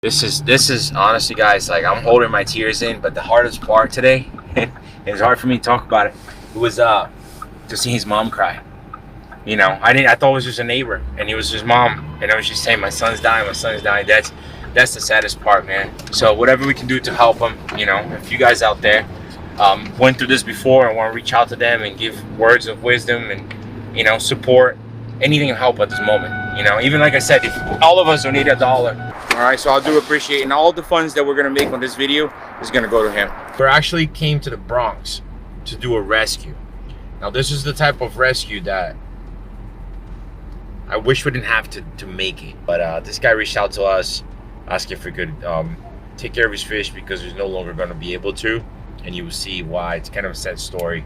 This is honestly, guys, like I'm holding my tears in, but the hardest part today, it's hard for me to talk about it. It was to see his mom cry. You know, I thought it was just a neighbor, and it was his mom, and I was just saying, my son's dying, my son's dying. That's the saddest part, man. So whatever we can do to help him, you know, if you guys out there went through this before and want to reach out to them and give words of wisdom and, you know, support, anything to help at this moment. You know, even like I said, if all of us donate $1, all right, so I do appreciate, and all the funds that we're gonna make on this video is gonna go to him. We actually came to the Bronx to do a rescue. Now this is the type of rescue that I wish we didn't have to make it, but this guy reached out to us, asking if we could take care of his fish because he's no longer gonna be able to, and you will see why. It's kind of a sad story.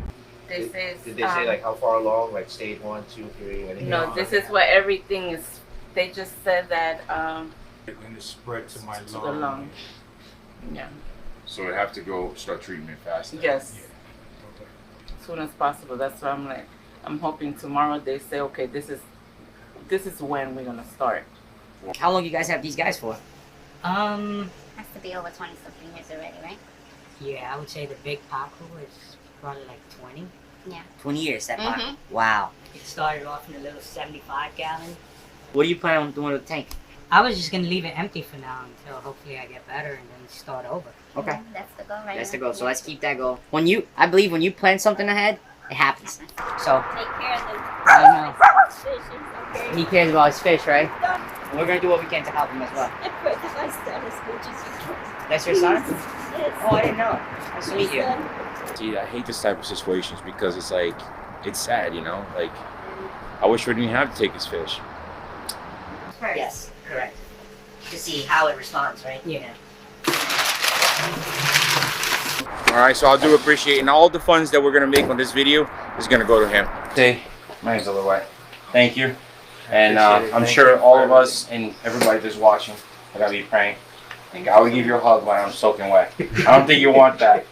This is. Did they say like how far along, like stage 1, 2, 3? Anything? No, this is where everything is. They just said that And it spread to my to the lung. lung. Yeah. So we have to go start treatment fast. Yes. As soon as possible. That's why I'm like, I'm hoping tomorrow they say, okay, this is when we're gonna start. How long you guys have these guys for? Has to be over 20 something years already, right? Yeah, I would say the big Paco is probably like 20. Yeah. 20 years, that Paco. Mhm. Wow. It started off in a little 75 gallon. What do you plan on doing with the tank? I was just gonna leave it empty for now until hopefully I get better and then start over. Okay. Yeah, that's the goal right That's the now. goal. So let's keep that goal. I believe when you plan something ahead, it happens. So Take care of I know. the fishes, okay? He cares about his fish, right? And we're gonna do what we can to help him as well. But I start as much as you can. That's your son? Yes. Oh, I didn't know. Nice to meet you. See, I hate this type of situations because it's like, it's sad, you know? Like, I wish we didn't have to take his fish. Yes, correct. To see how it responds, right? Yeah. All right, so I do appreciate, and all the funds that we're gonna make on this video is gonna go to him. Hey, my name's Otherwise. Thank you. And Appreciate it. I'm Thank sure you. all of us and everybody that's watching are gonna be praying. I will give you a hug when I'm soaking wet. I don't think you want that.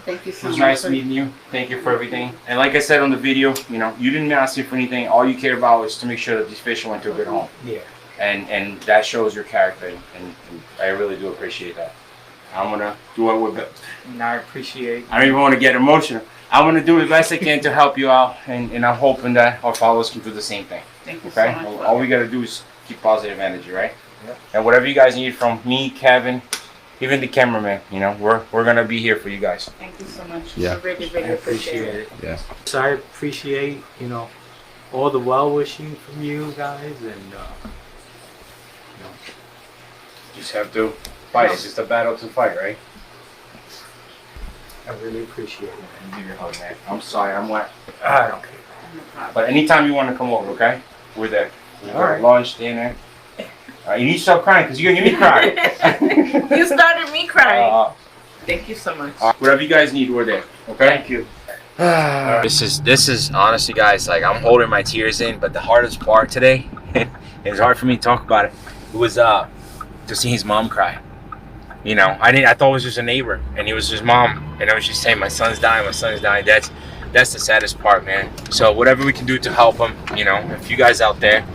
Thank you It so was much. nice meeting you. Thank you for everything. And like I said on the video, you know, you didn't ask me for anything. All you cared about was to make sure that these fish went to a good home. Yeah. And that shows your character, and I really do appreciate that. I'm gonna do it with it. And I appreciate. I don't even want to get emotional. I'm gonna do the best I can to help you out, and I'm hoping that our followers can do the same thing. Thank you Okay? so much. All we gotta do is keep positive energy, right? Yep. And whatever you guys need from me, Kevin, even the cameraman, you know, we're gonna be here for you guys. Thank you so much. Yeah. I really, I really appreciate it. Yeah. So I appreciate, all the well wishing from you guys, and Just have to fight. It's just a battle to fight, right? I really appreciate it. And give your hug, man. I'm sorry, I'm wet. I don't care. But anytime you want to come over, okay? We're there. We'll All right. lunch, dinner. You need to stop crying because you're gonna get me crying. You started me crying. Thank you so much. Whatever you guys need, we're there. Okay? Thank you. This is honestly, guys, like I'm holding my tears in, but the hardest part today, it's hard for me to talk about it. It was to see his mom cry. You know, I thought it was just a neighbor, and it was his mom, and I was just saying, my son's dying, my son's dying. That's the saddest part, man. So whatever we can do to help him, you know, if you guys out there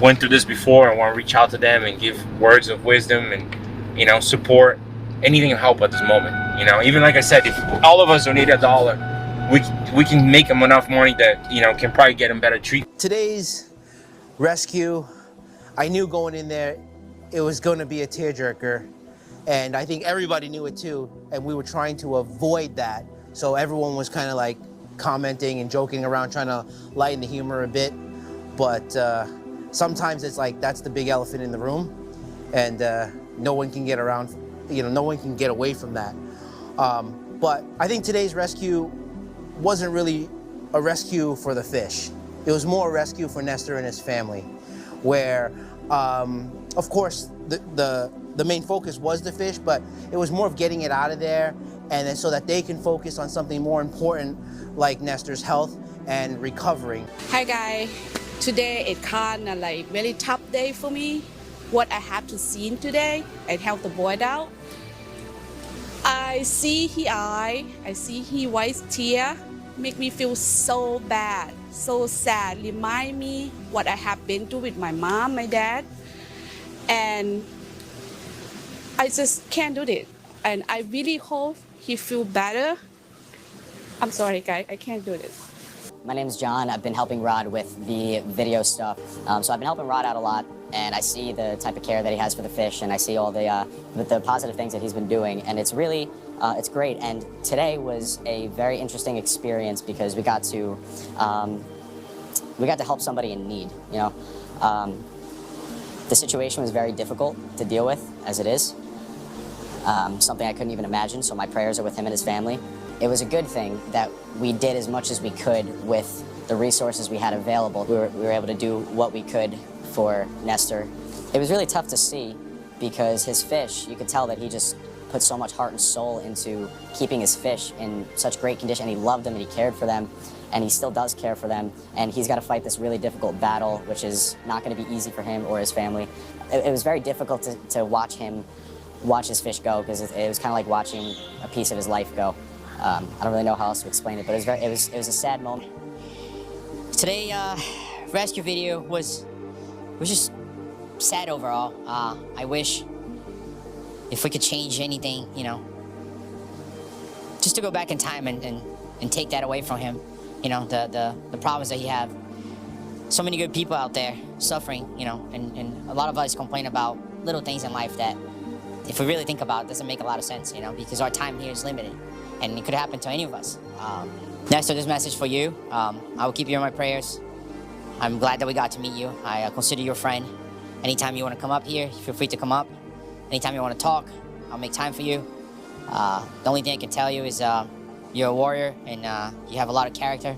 went through this before and want to reach out to them and give words of wisdom and, you know, support, anything to help at this moment. You know, even like I said, if all of us donate $1, we can make him enough money that, you know, can probably get him better treatment. Today's rescue, I knew going in there it was going to be a tearjerker, and I think everybody knew it too, and we were trying to avoid that. So everyone was kind of like commenting and joking around, trying to lighten the humor a bit. But sometimes it's like that's the big elephant in the room, and no one can get around, no one can get away from that. But I think today's rescue wasn't really a rescue for the fish. It was more a rescue for Nestor and his family, where, of course, the main focus was the fish, but it was more of getting it out of there, and then so that they can focus on something more important, like Nestor's health and recovering. Hi guys, today it kind of like very tough day for me. What I have to see today and help the boy out. I see his eye, I see his white tear, make me feel so bad, so sad. Remind me what I have been through with my mom, my dad, and I just can't do it. And I really hope he feel better. I'm sorry, guys, I can't do this. My name's John. I've been helping Rod with the video stuff. So I've been helping Rod out a lot, and I see the type of care that he has for the fish, and I see all the positive things that he's been doing, and it's really, it's great. And today was a very interesting experience because we got to help somebody in need. You know, the situation was very difficult to deal with, as it is. Something I couldn't even imagine. So my prayers are with him and his family. It was a good thing that we did as much as we could with the resources we had available. We were able to do what we could for Nestor. It was really tough to see because his fish, you could tell that he just put so much heart and soul into keeping his fish in such great condition. He loved them and he cared for them, and he still does care for them. And he's got to fight this really difficult battle, which is not going to be easy for him or his family. It was very difficult to watch his fish go, because it was kind of like watching a piece of his life go. I don't really know how else to explain it, but it was a sad moment. Today, rescue video was just sad overall. I wish if we could change anything, you know, just to go back in time and take that away from him. You know, the problems that he have. So many good people out there suffering, you know, and a lot of us complain about little things in life that, if we really think about it, doesn't make a lot of sense, you know, because our time here is limited, and it could happen to any of us. Nestor, this message for you. I will keep you in my prayers. I'm glad that we got to meet you. I consider you a friend. Anytime you want to come up here, feel free to come up. Anytime you want to talk, I'll make time for you. The only thing I can tell you is you're a warrior, and you have a lot of character.